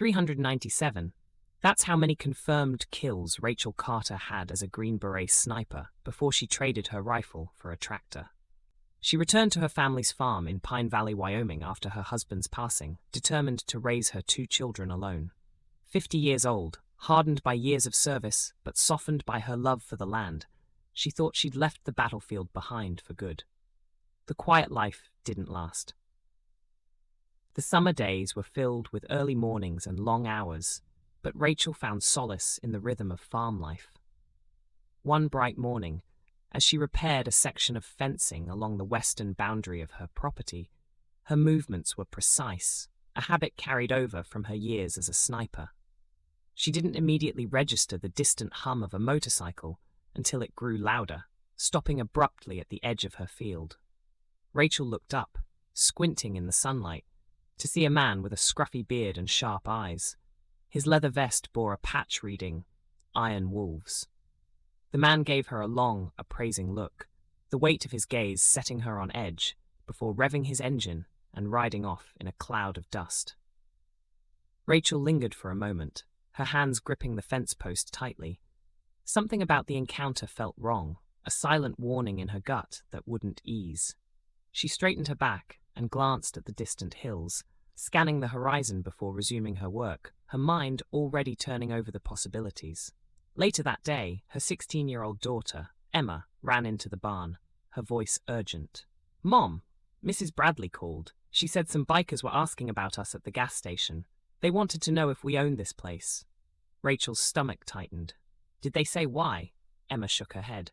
397. That's how many confirmed kills Rachel Carter had as a Green Beret sniper before she traded her rifle for a tractor. She returned to her family's farm in Pine Valley, Wyoming after her husband's passing, determined to raise her 2 children alone. 50 years old, hardened by years of service, but softened by her love for the land, she thought she'd left the battlefield behind for good. The quiet life didn't last. The summer days were filled with early mornings and long hours, but Rachel found solace in the rhythm of farm life. One bright morning, as she repaired a section of fencing along the western boundary of her property, her movements were precise, a habit carried over from her years as a sniper. She didn't immediately register the distant hum of a motorcycle until it grew louder, stopping abruptly at the edge of her field. Rachel looked up, squinting in the sunlight, to see a man with a scruffy beard and sharp eyes. His leather vest bore a patch reading, "Iron Wolves." The man gave her a long, appraising look, the weight of his gaze setting her on edge, before revving his engine and riding off in a cloud of dust. Rachel lingered for a moment, her hands gripping the fence post tightly. Something about the encounter felt wrong, a silent warning in her gut that wouldn't ease. She straightened her back and glanced at the distant hills, scanning the horizon before resuming her work, her mind already turning over the possibilities. Later that day, her 16-year-old daughter, Emma, ran into the barn, her voice urgent. "Mom, Mrs. Bradley called. She said some bikers were asking about us at the gas station. They wanted to know if we owned this place." Rachel's stomach tightened. "Did they say why?" Emma shook her head.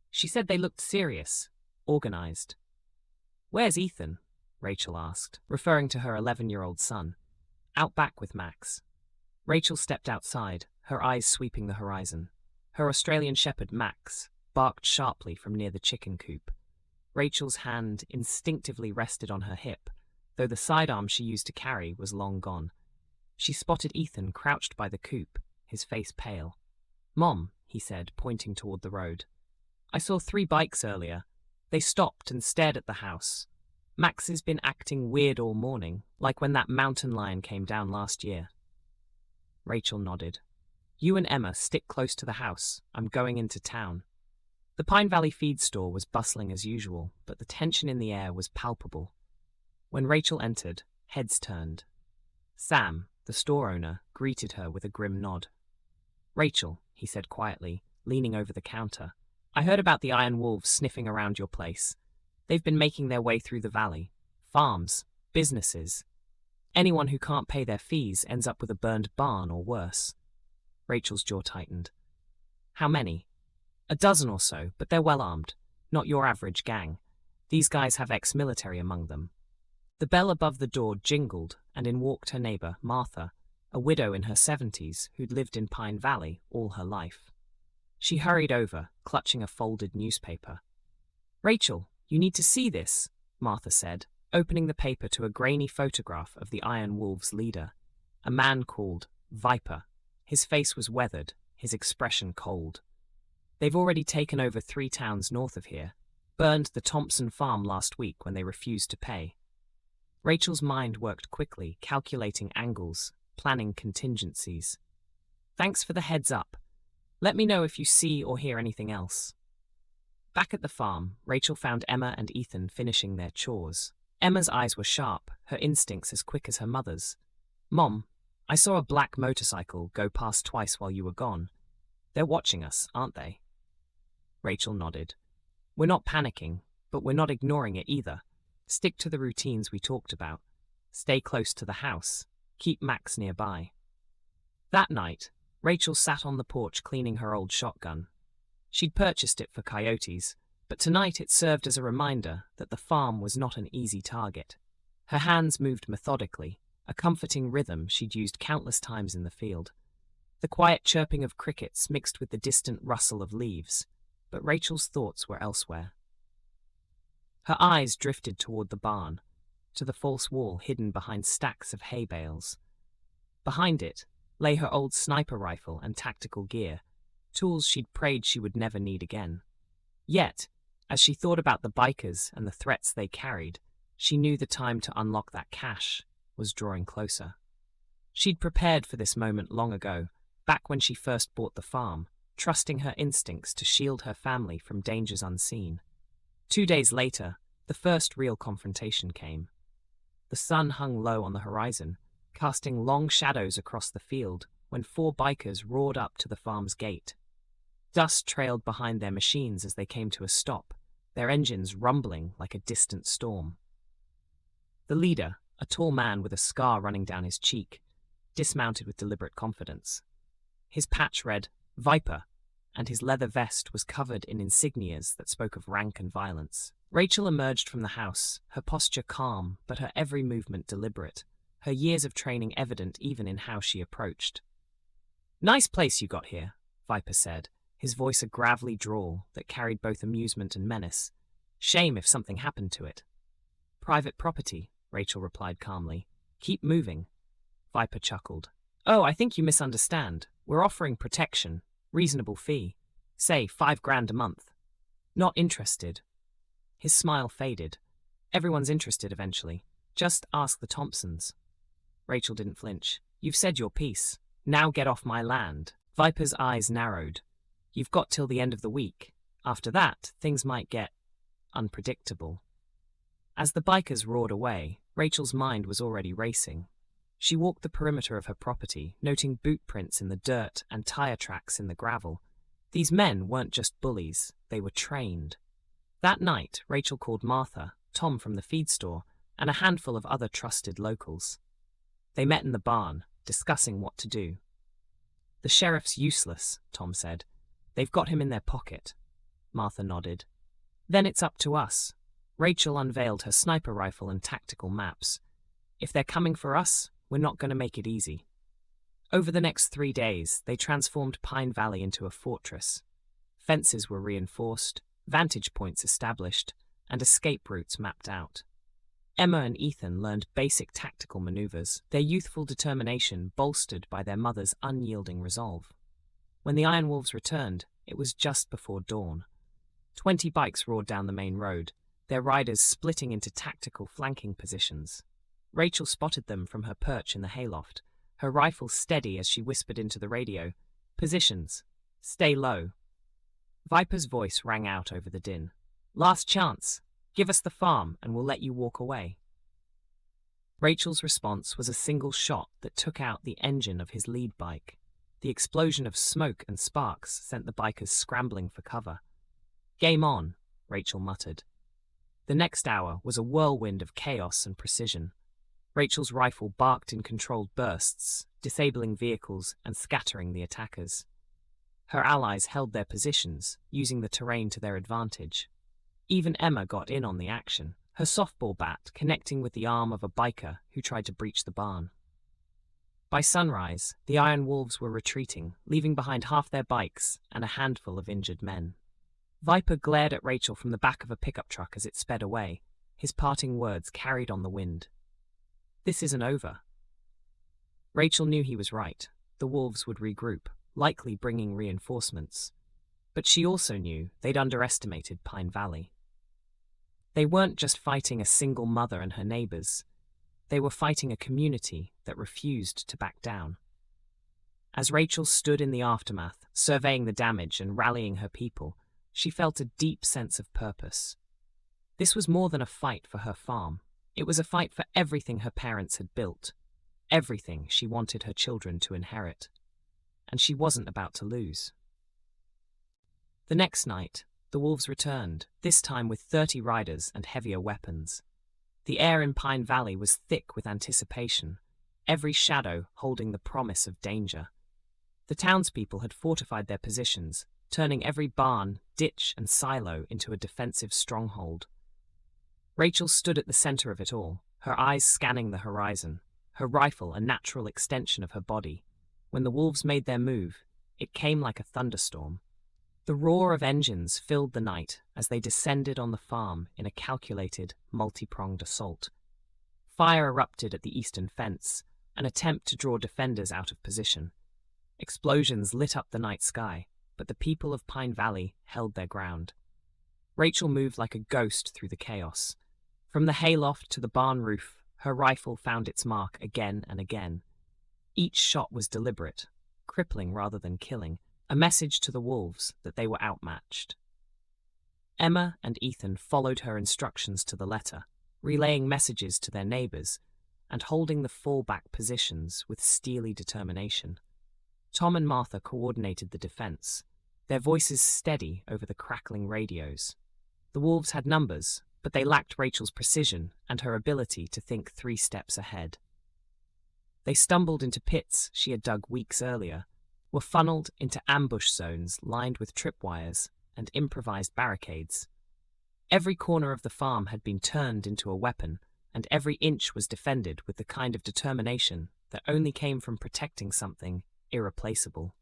"She said they looked serious, organized." "Where's Ethan?" Rachel asked, referring to her 11-year-old son. "Out back with Max." Rachel stepped outside, her eyes sweeping the horizon. Her Australian shepherd, Max, barked sharply from near the chicken coop. Rachel's hand instinctively rested on her hip, though the sidearm she used to carry was long gone. She spotted Ethan crouched by the coop, his face pale. "Mom," he said, pointing toward the road. "I saw 3 bikes earlier. They stopped and stared at the house. Max has been acting weird all morning, like when that mountain lion came down last year." Rachel nodded. "You and Emma stick close to the house. I'm going into town." The Pine Valley feed store was bustling as usual, but the tension in the air was palpable. When Rachel entered, heads turned. Sam, the store owner, greeted her with a grim nod. "Rachel," he said quietly, leaning over the counter, "I heard about the Iron Wolves sniffing around your place. They've been making their way through the valley. Farms, businesses. Anyone who can't pay their fees ends up with a burned barn or worse." Rachel's jaw tightened. "How many?" "A dozen or so, but they're well armed. Not your average gang. These guys have ex-military among them." The bell above the door jingled, and in walked her neighbor, Martha, a widow in her 70s who'd lived in Pine Valley all her life. She hurried over, clutching a folded newspaper. "Rachel, you need to see this," Martha said, opening the paper to a grainy photograph of the Iron Wolves' leader, a man called Viper. His face was weathered, his expression cold. "They've already taken over 3 towns north of here, burned the Thompson farm last week when they refused to pay." Rachel's mind worked quickly, calculating angles, planning contingencies. "Thanks for the heads up. Let me know if you see or hear anything else." Back at the farm, Rachel found Emma and Ethan finishing their chores. Emma's eyes were sharp, her instincts as quick as her mother's. "Mom, I saw a black motorcycle go past twice while you were gone. They're watching us, aren't they?" Rachel nodded. "We're not panicking, but we're not ignoring it either. Stick to the routines we talked about. Stay close to the house. Keep Max nearby." That night, Rachel sat on the porch cleaning her old shotgun. She'd purchased it for coyotes, but tonight it served as a reminder that the farm was not an easy target. Her hands moved methodically, a comforting rhythm she'd used countless times in the field. The quiet chirping of crickets mixed with the distant rustle of leaves, but Rachel's thoughts were elsewhere. Her eyes drifted toward the barn, to the false wall hidden behind stacks of hay bales. Behind it lay her old sniper rifle and tactical gear, tools she'd prayed she would never need again. Yet, as she thought about the bikers and the threats they carried, she knew the time to unlock that cache was drawing closer. She'd prepared for this moment long ago, back when she first bought the farm, trusting her instincts to shield her family from dangers unseen. 2 days later, the first real confrontation came. The sun hung low on the horizon, casting long shadows across the field when 4 bikers roared up to the farm's gate. Dust trailed behind their machines as they came to a stop, their engines rumbling like a distant storm. The leader, a tall man with a scar running down his cheek, dismounted with deliberate confidence. His patch read, "Viper," and his leather vest was covered in insignias that spoke of rank and violence. Rachel emerged from the house, her posture calm, but her every movement deliberate, her years of training evident even in how she approached. "Nice place you got here," Viper said, his voice a gravelly drawl that carried both amusement and menace. "Shame if something happened to it." "Private property," Rachel replied calmly. "Keep moving." Viper chuckled. "Oh, I think you misunderstand. We're offering protection, reasonable fee. Say, $5,000 a month." "Not interested." His smile faded. "Everyone's interested eventually. Just ask the Thompsons." Rachel didn't flinch. "You've said your piece. Now get off my land." Viper's eyes narrowed. "You've got till the end of the week. After that, things might get unpredictable." As the bikers roared away, Rachel's mind was already racing. She walked the perimeter of her property, noting boot prints in the dirt and tire tracks in the gravel. These men weren't just bullies, they were trained. That night, Rachel called Martha, Tom from the feed store, and a handful of other trusted locals. They met in the barn, discussing what to do. "The sheriff's useless," Tom said. "They've got him in their pocket." Martha nodded. "Then it's up to us." Rachel unveiled her sniper rifle and tactical maps. "If they're coming for us, we're not going to make it easy." Over the next 3 days, they transformed Pine Valley into a fortress. Fences were reinforced, vantage points established, and escape routes mapped out. Emma and Ethan learned basic tactical maneuvers, their youthful determination bolstered by their mother's unyielding resolve. When the Iron Wolves returned, it was just before dawn. 20 bikes roared down the main road, their riders splitting into tactical flanking positions. Rachel spotted them from her perch in the hayloft, her rifle steady as she whispered into the radio, "Positions. Stay low." Viper's voice rang out over the din. "Last chance. Give us the farm and we'll let you walk away." Rachel's response was a single shot that took out the engine of his lead bike. The explosion of smoke and sparks sent the bikers scrambling for cover. "Game on," Rachel muttered. The next hour was a whirlwind of chaos and precision. Rachel's rifle barked in controlled bursts, disabling vehicles and scattering the attackers. Her allies held their positions, using the terrain to their advantage. Even Emma got in on the action, her softball bat connecting with the arm of a biker who tried to breach the barn. By sunrise, the Iron Wolves were retreating, leaving behind half their bikes and a handful of injured men. Viper glared at Rachel from the back of a pickup truck as it sped away, his parting words carried on the wind. "This isn't over." Rachel knew he was right. The wolves would regroup, likely bringing reinforcements. But she also knew they'd underestimated Pine Valley. They weren't just fighting a single mother and her neighbors. They were fighting a community that refused to back down. As Rachel stood in the aftermath, surveying the damage and rallying her people, she felt a deep sense of purpose. This was more than a fight for her farm. It was a fight for everything her parents had built, everything she wanted her children to inherit. And she wasn't about to lose. The next night, the wolves returned, this time with 30 riders and heavier weapons. The air in Pine Valley was thick with anticipation, every shadow holding the promise of danger. The townspeople had fortified their positions, turning every barn, ditch, and silo into a defensive stronghold. Rachel stood at the center of it all, her eyes scanning the horizon, her rifle a natural extension of her body. When the wolves made their move, it came like a thunderstorm. The roar of engines filled the night as they descended on the farm in a calculated, multi-pronged assault. Fire erupted at the eastern fence, an attempt to draw defenders out of position. Explosions lit up the night sky, but the people of Pine Valley held their ground. Rachel moved like a ghost through the chaos. From the hayloft to the barn roof, her rifle found its mark again and again. Each shot was deliberate, crippling rather than killing, a message to the wolves that they were outmatched. Emma and Ethan followed her instructions to the letter, relaying messages to their neighbors and holding the fallback positions with steely determination. Tom and Martha coordinated the defense, their voices steady over the crackling radios. The wolves had numbers, but they lacked Rachel's precision and her ability to think 3 steps ahead. They stumbled into pits she had dug weeks earlier, were funneled into ambush zones lined with tripwires and improvised barricades. Every corner of the farm had been turned into a weapon, and every inch was defended with the kind of determination that only came from protecting something irreplaceable.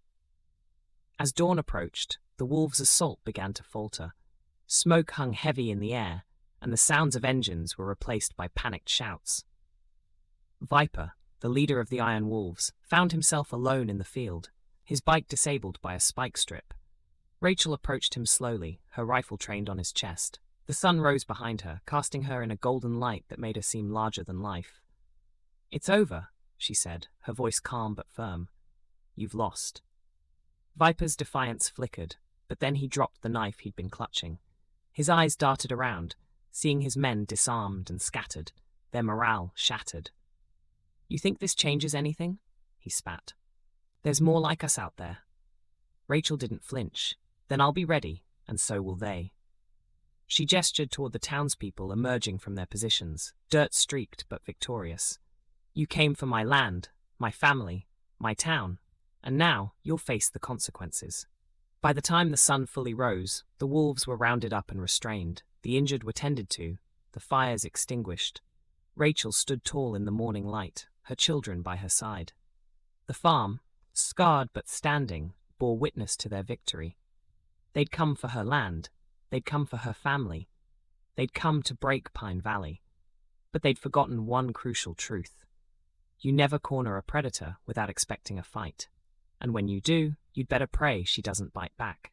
As dawn approached, the wolves' assault began to falter. Smoke hung heavy in the air, and the sounds of engines were replaced by panicked shouts. Viper, the leader of the Iron Wolves, found himself alone in the field, his bike disabled by a spike strip. Rachel approached him slowly, her rifle trained on his chest. The sun rose behind her, casting her in a golden light that made her seem larger than life. "It's over," she said, her voice calm but firm. "You've lost." Viper's defiance flickered, but then he dropped the knife he'd been clutching. His eyes darted around, seeing his men disarmed and scattered, their morale shattered. "You think this changes anything?" he spat. "There's more like us out there." Rachel didn't flinch. "Then I'll be ready, and so will they." She gestured toward the townspeople emerging from their positions, dirt-streaked but victorious. "You came for my land, my family, my town, and now you'll face the consequences." By the time the sun fully rose, the wolves were rounded up and restrained, the injured were tended to, the fires extinguished. Rachel stood tall in the morning light, her children by her side. The farm, scarred but standing, bore witness to their victory. They'd come for her land, they'd come for her family, they'd come to break Pine Valley. But they'd forgotten one crucial truth. You never corner a predator without expecting a fight. And when you do, you'd better pray she doesn't bite back.